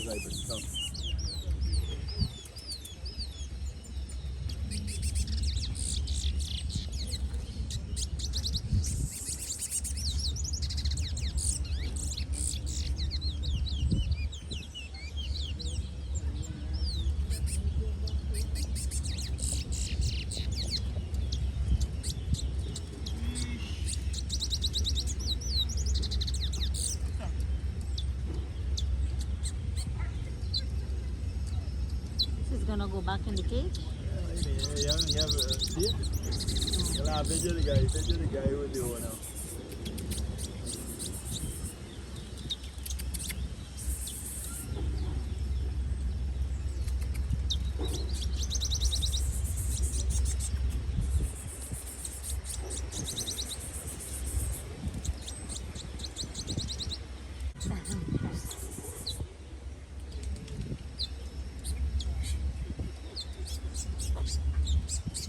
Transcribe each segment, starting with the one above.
side. Come. She's gonna go back in the cage. See? Well, I picture the guy with the owner.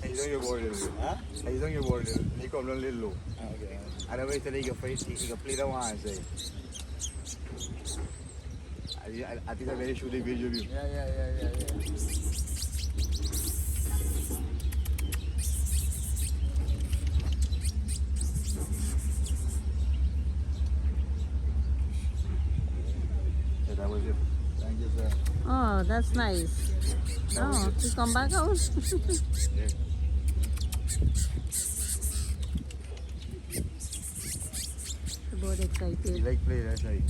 He's on your board a little bit. Huh? He's on your board a little bit. He come down a little low. Okay. Otherwise, he can play the one side. I think I'm going to shoot the video of you. Yeah. Yeah, that was it. Thank you, sir. Oh, that's nice. Oh, she come back out. Yeah. Both He excited. like play that side.